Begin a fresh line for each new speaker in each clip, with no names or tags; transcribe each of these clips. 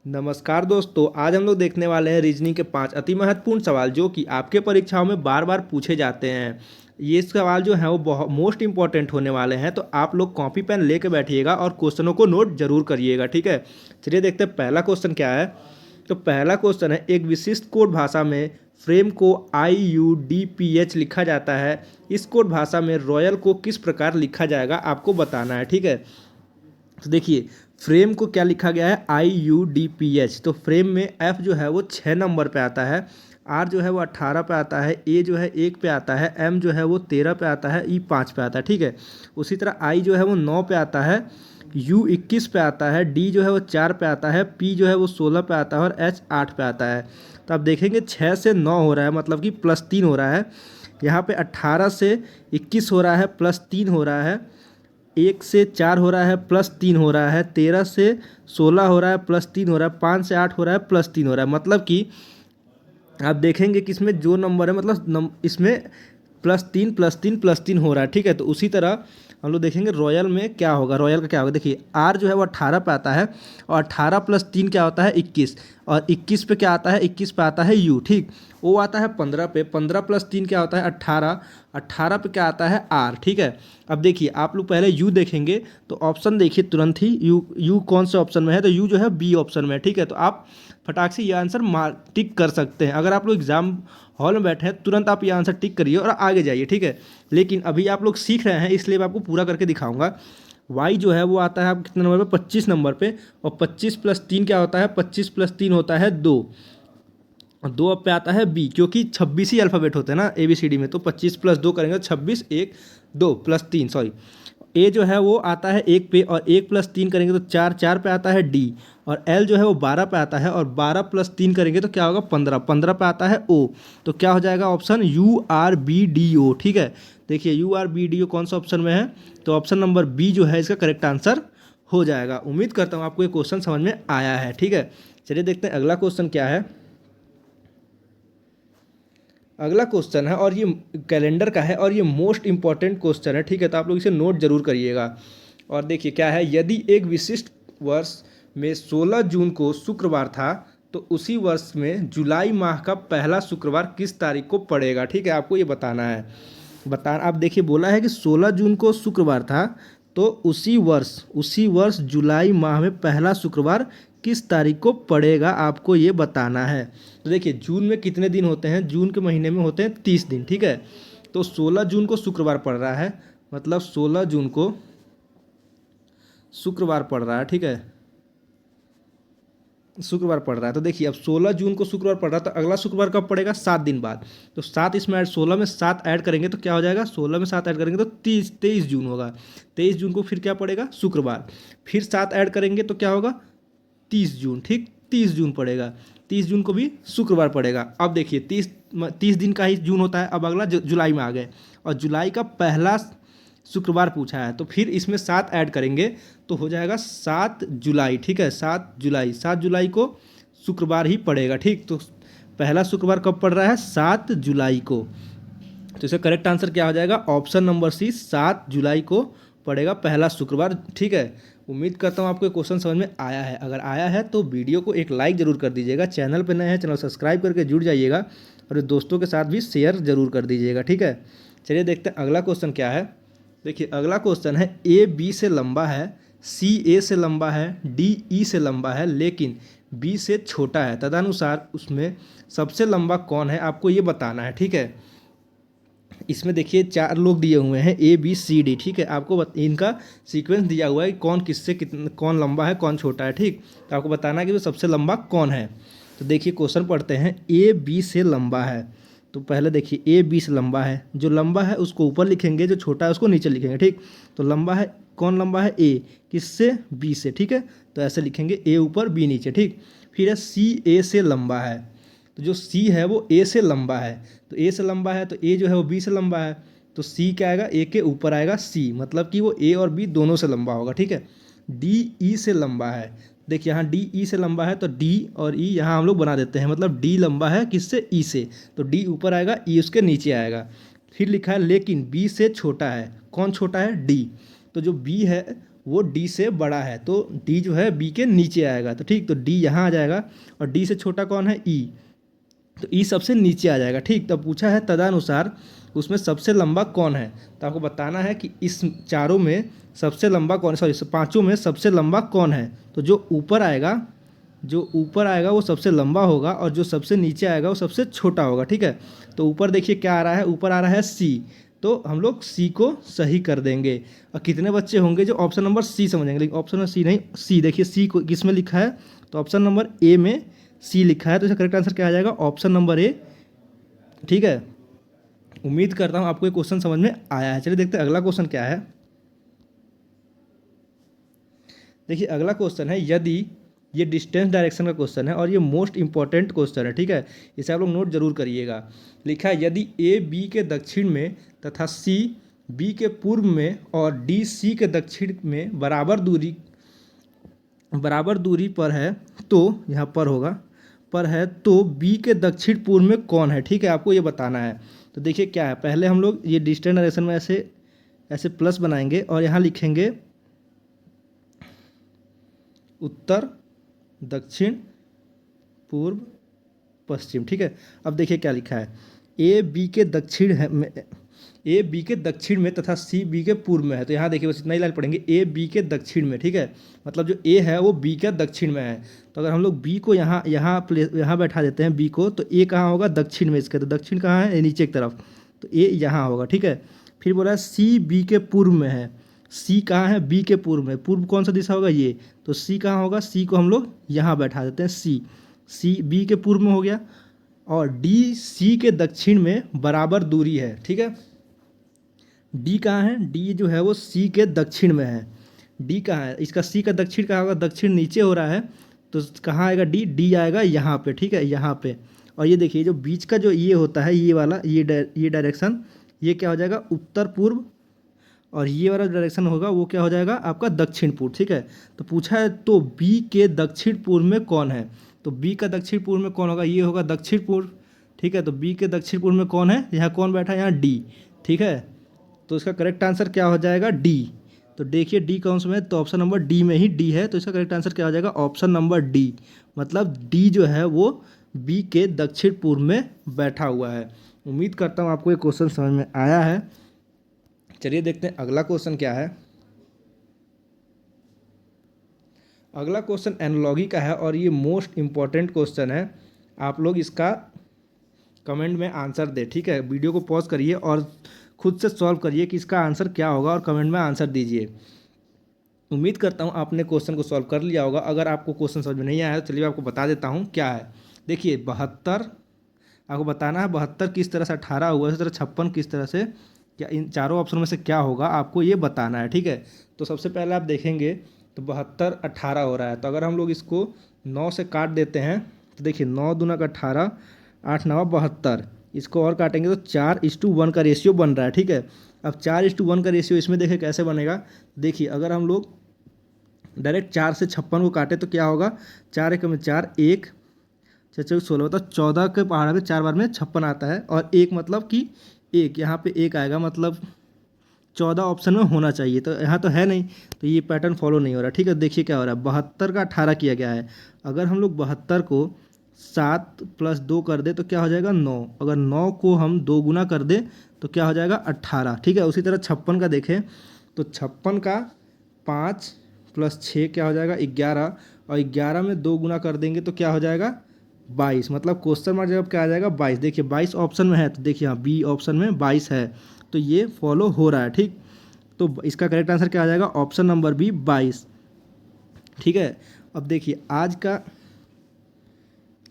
नमस्कार दोस्तों, आज हम लोग देखने वाले हैं रीजनिंग के 5 अति महत्वपूर्ण सवाल जो कि आपके परीक्षाओं में बार बार पूछे जाते हैं। ये सवाल जो है वो बहुत मोस्ट इंपॉर्टेंट होने वाले हैं, तो आप लोग कॉपी पेन लेके बैठिएगा और क्वेश्चनों को नोट जरूर करिएगा। ठीक है, चलिए देखते हैं पहला क्वेश्चन क्या है। तो पहला क्वेश्चन है, एक विशिष्ट कोड भाषा में फ्रेम को IUDPH लिखा जाता है। इस कोड भाषा में रॉयल को किस प्रकार लिखा जाएगा, आपको बताना है। ठीक है, तो देखिए फ्रेम को क्या लिखा गया है, IUDPH। तो फ्रेम में F जो है वो 6 नंबर पे आता है, R जो है वो 18 पे आता है, A जो है 1 पे आता है, M जो है वो 13 पे आता है, E 5 पे आता है। ठीक है, उसी तरह I जो है वो 9 पे आता है, U 21 पे आता है, D जो है वो 4 पे आता है, P जो है वो 16 पे आता है और H 8 पे आता है। तो आप देखेंगे 6 से 9 हो रहा है, मतलब कि +3 हो रहा है। यहाँ पे 18 से 21 हो रहा है, +3 हो रहा है। 1 से 4 हो रहा है, +3 हो रहा है। 13 से 16 हो रहा है, +3 हो रहा है। 5 से 8 हो रहा है, +3 हो रहा है। मतलब कि आप देखेंगे कि इसमें जो नंबर है, मतलब इसमें +3 हो रहा है। ठीक है, तो उसी तरह हम लोग देखेंगे रॉयल में क्या होगा। रॉयल का क्या होगा, देखिए आर जो है वो 18 पे आता है और 18 + 3 क्या होता है 21, और 21 पे क्या आता है, 21 पे आता है यू। ठीक, वो आता है 15 पे, 15 + 3 क्या होता है 18, 18 पे क्या आता है आर। ठीक है, अब देखिए आप लोग पहले यू देखेंगे तो ऑप्शन देखिए तुरंत ही यू कौन से ऑप्शन में है, तो यू जो है बी ऑप्शन में है। ठीक है, तो आप फटाक से ये आंसर टिक कर सकते हैं। अगर आप लोग एग्जाम हॉल में बैठे हैं तुरंत आप ये आंसर टिक करिए और आगे जाइए। ठीक है, लेकिन अभी आप लोग सीख रहे हैं इसलिए मैं आपको पूरा करके दिखाऊंगा। वाई जो है वो आता है आप कितने नंबर पे, 25 नंबर पे, और 25 + 3 क्या होता है, 25 + 3 होता है 2, और 2 पे आता है बी, क्योंकि 26 ही अल्फ़ाबेट होते हैं ना ABCD में। तो 25 + 2 करेंगे तो 26, 1 2 + 3 सॉरी। ए जो है वो आता है 1 पे, और 1 + 3 करेंगे तो 4, 4 पे आता है डी, और एल जो है वो 12 पे आता है, और 12 + 3 करेंगे तो क्या होगा 15, 15 पे आता है ओ। तो क्या हो जाएगा ऑप्शन URBDO। ठीक है, देखिए URBDO कौन सा ऑप्शन में है, तो ऑप्शन नंबर बी जो है इसका करेक्ट आंसर हो जाएगा। उम्मीद करता हूँ आपको ये क्वेश्चन समझ में आया है। ठीक है, चलिए देखते हैं अगला क्वेश्चन क्या है। अगला क्वेश्चन है और ये कैलेंडर का है और ये मोस्ट इंपॉर्टेंट क्वेश्चन है। ठीक है, तो आप लोग इसे नोट जरूर करिएगा। और देखिए क्या है, यदि एक विशिष्ट वर्ष में 16 जून को शुक्रवार था तो उसी वर्ष में जुलाई माह का पहला शुक्रवार किस तारीख को पड़ेगा। ठीक है, आपको ये बताना है। आप देखिए बोला है कि 16 जून को शुक्रवार था, तो उसी वर्ष जुलाई माह में पहला शुक्रवार किस तारीख को पड़ेगा, आपको ये बताना है। तो देखिए जून में कितने दिन होते हैं, जून के महीने में होते हैं 30 दिन। ठीक है, तो 16 जून को शुक्रवार पड़ रहा है, मतलब 16 जून को शुक्रवार पड़ रहा है। ठीक है, शुक्रवार पड़ रहा है, तो देखिए अब 16 जून को शुक्रवार पड़ रहा है, तो अगला शुक्रवार कब पड़ेगा, 7 दिन बाद। तो 7 इसमें ऐड, 16 में 7 ऐड करेंगे तो क्या हो जाएगा, 16 में 7 ऐड करेंगे तो 23 जून होगा। 23 जून को फिर क्या पड़ेगा, शुक्रवार। फिर 7 ऐड करेंगे तो क्या होगा, 30 जून। ठीक, 30 जून पड़ेगा, 30 जून को भी शुक्रवार पड़ेगा। अब देखिए 30 दिन का ही जून होता है। अब अगला जुलाई में आ गए, और जुलाई का पहला शुक्रवार पूछा है, तो फिर इसमें 7 ऐड करेंगे तो हो जाएगा 7 जुलाई। ठीक है, 7 जुलाई को शुक्रवार ही पड़ेगा। ठीक, तो पहला शुक्रवार कब पड़ रहा है, 7 जुलाई को। तो इसका करेक्ट आंसर क्या हो जाएगा, ऑप्शन नंबर सी, 7 जुलाई को पड़ेगा पहला शुक्रवार। ठीक है, उम्मीद करता हूँ आपको क्वेश्चन समझ में आया है। अगर आया है तो वीडियो को एक लाइक जरूर कर दीजिएगा, चैनल पर नए हैं चैनल सब्सक्राइब करके जुड़ जाइएगा, और दोस्तों के साथ भी शेयर जरूर कर दीजिएगा। ठीक है, चलिए देखते हैं अगला क्वेश्चन क्या है। देखिए अगला क्वेश्चन है, ए बी से लंबा है, सी ए से लंबा है, डी ई से लंबा है, लेकिन बी से छोटा है, तदनुसार उसमें सबसे लंबा कौन है, आपको ये बताना है। ठीक है, इसमें देखिए 4 लोग दिए हुए हैं ABCD। ठीक है, आपको इनका सीक्वेंस दिया हुआ है कि कौन किससे कितना, कौन लंबा है कौन छोटा है। ठीक, तो आपको बताना है कि वो सबसे लंबा कौन है। तो देखिए क्वेश्चन पढ़ते हैं, ए बी से लंबा है, तो पहले देखिए ए बी से लंबा है, जो लंबा है उसको ऊपर लिखेंगे, जो छोटा है उसको नीचे लिखेंगे। ठीक, तो लंबा है, कौन लंबा है, ए किससे, बी से। ठीक है, तो ऐसे लिखेंगे, ए ऊपर बी नीचे। ठीक, फिर है सी ए से लंबा है, तो जो सी है वो ए से लंबा है, तो ए से लंबा है तो ए जो है वो बी से लंबा है, तो सी क्या आएगा, ए के ऊपर आएगा सी, मतलब कि वो ए और बी दोनों से लंबा होगा। ठीक है, डी ई से लंबा है, देखिए यहाँ डी ई से लंबा है तो डी और ई यहाँ हम लोग बना देते हैं, मतलब डी लंबा है किससे, ई से, तो डी ऊपर आएगा ई उसके नीचे आएगा। फिर लिखा है लेकिन बी से छोटा है, कौन छोटा है, डी, तो जो बी है वो डी से बड़ा है, तो डी जो है बी के नीचे आएगा। तो ठीक, तो डी यहाँ आ जाएगा और डी से छोटा कौन है, ई, तो ई सबसे नीचे आ जाएगा। ठीक, तब पूछा है तदनुसार उसमें सबसे लंबा कौन है, तो आपको बताना है कि इस चारों में सबसे लंबा कौन है, सॉरी पांचों में सबसे लंबा कौन है। तो जो ऊपर आएगा वो सबसे लंबा होगा और जो सबसे नीचे आएगा वो सबसे छोटा होगा। ठीक है, तो ऊपर देखिए क्या आ रहा है, ऊपर आ रहा है सी, तो हम लोग सी को सही कर देंगे। और कितने बच्चे होंगे जो ऑप्शन नंबर सी समझेंगे, लेकिन ऑप्शन नंबर सी नहीं, सी देखिए सी को किस में लिखा है, तो ऑप्शन नंबर ए में सी लिखा है, तो इसका करेक्ट आंसर क्या आ जाएगा, ऑप्शन नंबर ए। ठीक है, उम्मीद करता हूँ आपको ये क्वेश्चन समझ में आया है। चलिए देखते हैं अगला क्वेश्चन क्या है। देखिए अगला क्वेश्चन है, यदि ये डिस्टेंस डायरेक्शन का क्वेश्चन है और ये मोस्ट इंपॉर्टेंट क्वेश्चन है। ठीक है, इसे आप लोग नोट जरूर करिएगा। लिखा है यदि ए बी के दक्षिण में तथा सी बी के पूर्व में और डी सी के दक्षिण में बराबर दूरी पर है, तो यहाँ पर होगा, पर है, तो बी के दक्षिण पूर्व में कौन है। ठीक है, आपको ये बताना है। तो देखिए क्या है, पहले हम लोग ये डिस्टेंस डायरेक्शन में ऐसे प्लस बनाएंगे और यहाँ लिखेंगे उत्तर दक्षिण पूर्व पश्चिम। ठीक है, अब देखिए क्या लिखा है, ए बी के दक्षिण में तथा सी बी के पूर्व में है। तो यहाँ देखिए बस इतना ही लाइन पढ़ेंगे, ए बी के दक्षिण में। ठीक है, मतलब जो ए है वो बी के दक्षिण में है। तो अगर हम लोग बी को यहाँ बैठा देते हैं बी को, तो ए कहाँ होगा, दक्षिण में इसके, तो दक्षिण कहाँ है, नीचे की तरफ, तो ए यहाँ होगा। ठीक है, फिर बोला है सी बी के पूर्व में है, सी कहाँ है, बी के पूर्व में, पूर्व कौन सा दिशा होगा, ये, तो सी कहाँ होगा, सी को हम लोग यहाँ बैठा देते हैं, सी बी के पूर्व में हो गया। और डी सी के दक्षिण में बराबर दूरी है। ठीक है, डी कहाँ है, डी जो है वो सी के दक्षिण में है। डी कहाँ है, इसका सी का दक्षिण कहाँ होगा, दक्षिण नीचे हो रहा है, तो कहाँ आएगा डी आएगा यहाँ पे। ठीक है, यहाँ पे। और ये देखिए जो बीच का जो ये होता है, ये वाला ये डायरेक्शन, ये क्या हो जाएगा, उत्तर पूर्व, और ये वाला डायरेक्शन होगा वो क्या हो जाएगा, आपका दक्षिण पूर्व। ठीक है, तो पूछा है तो बी के दक्षिण पूर्व में कौन है, तो बी का दक्षिण पूर्व में कौन होगा, ये होगा दक्षिण पूर्व। ठीक है, तो बी के दक्षिण पूर्व में कौन है, यहाँ कौन बैठा है, यहाँ डी। ठीक है, तो इसका करेक्ट आंसर क्या हो जाएगा, डी। तो देखिए डी कौन सा में, तो ऑप्शन नंबर डी में ही डी है, तो इसका करेक्ट आंसर क्या हो जाएगा, ऑप्शन नंबर डी। मतलब डी जो है वो बी के दक्षिण पूर्व में बैठा हुआ है। उम्मीद करता हूँ आपको ये क्वेश्चन समझ में आया है। चलिए देखते हैं अगला क्वेश्चन क्या है। अगला क्वेश्चन एनालॉजी का है और ये मोस्ट इम्पॉर्टेंट क्वेश्चन है। आप लोग इसका कमेंट में आंसर दें। ठीक है, वीडियो को पॉज करिए और खुद से सॉल्व करिए कि इसका आंसर क्या होगा और कमेंट में आंसर दीजिए। उम्मीद करता हूँ आपने क्वेश्चन को सॉल्व कर लिया होगा। अगर आपको क्वेश्चन समझ में नहीं आया तो चलिए आपको बता देता हूँ क्या है। देखिए 72 आपको बताना है, 72 किस तरह से 18 हुआ, इसी तरह 56 किस तरह से, क्या इन चारों ऑप्शन में से क्या होगा आपको ये बताना है। ठीक है, तो सबसे पहले आप देखेंगे तो 72 18 हो रहा है, तो अगर हम लोग इसको 9 से काट देते हैं तो देखिए 9 दूना का 18, 8 9 72, इसको और काटेंगे तो 4:1 का रेशियो बन रहा है। ठीक है, अब 4:1 का रेशियो इसमें देखिए कैसे बनेगा। देखिए अगर हम लोग डायरेक्ट 4 से 56 को काटे तो क्या होगा, 4 1 में 4, 1 4 16 मतलब 14 के पहाड़ में 4 बार में 56 आता है, और एक मतलब कि एक यहाँ पे एक आएगा, मतलब 14 ऑप्शन में होना चाहिए, तो यहाँ तो है नहीं, तो ये पैटर्न फॉलो नहीं हो रहा। ठीक है, देखिए क्या हो रहा है, 72 का 18 किया गया है। अगर हम लोग 72 को 7 + 2 कर दे तो क्या हो जाएगा 9, अगर 9 को हम 2 गुना कर दे तो क्या हो जाएगा 18। ठीक है, उसी तरह 56 का देखें तो 56 का 5 + 6 क्या हो जाएगा 11, और 11 में 2 गुना कर देंगे तो क्या हो जाएगा 22, मतलब क्वेश्चन मार्क जब क्या आ जाएगा 22। देखिए 22 ऑप्शन में है, तो देखिए हाँ बी ऑप्शन में 22 है, तो ये फॉलो हो रहा है। ठीक, तो इसका करेक्ट आंसर क्या आ जाएगा, ऑप्शन नंबर बी 22। ठीक है, अब देखिए आज का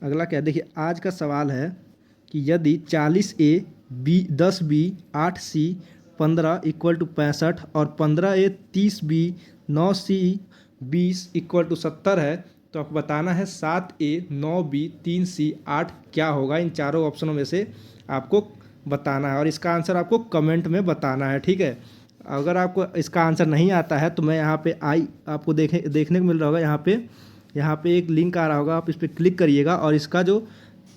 अगला क्या है, देखिए आज का सवाल है कि यदि 40A B 10B 8C 15 = 65 और 15A 30B 9C 20 = 70 है, तो आपको बताना है 7A 9B 3C 8 क्या होगा। इन चारों ऑप्शनों में से आपको बताना है और इसका आंसर आपको कमेंट में बताना है। ठीक है, अगर आपको इसका आंसर नहीं आता है तो मैं यहाँ पे आपको देखने को मिल रहा होगा, यहाँ पे एक लिंक आ रहा होगा, आप इस पर क्लिक करिएगा और इसका जो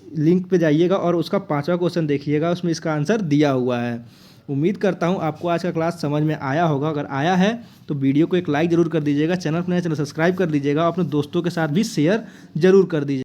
लिंक पे जाइएगा और उसका 5वां क्वेश्चन देखिएगा, उसमें इसका आंसर दिया हुआ है। उम्मीद करता हूँ आपको आज का क्लास समझ में आया होगा। अगर आया है तो वीडियो को एक लाइक ज़रूर कर दीजिएगा, चैनल पर नए चैनल सब्सक्राइब कर लीजिएगा, अपने दोस्तों के साथ भी शेयर ज़रूर कर दीजिएगा।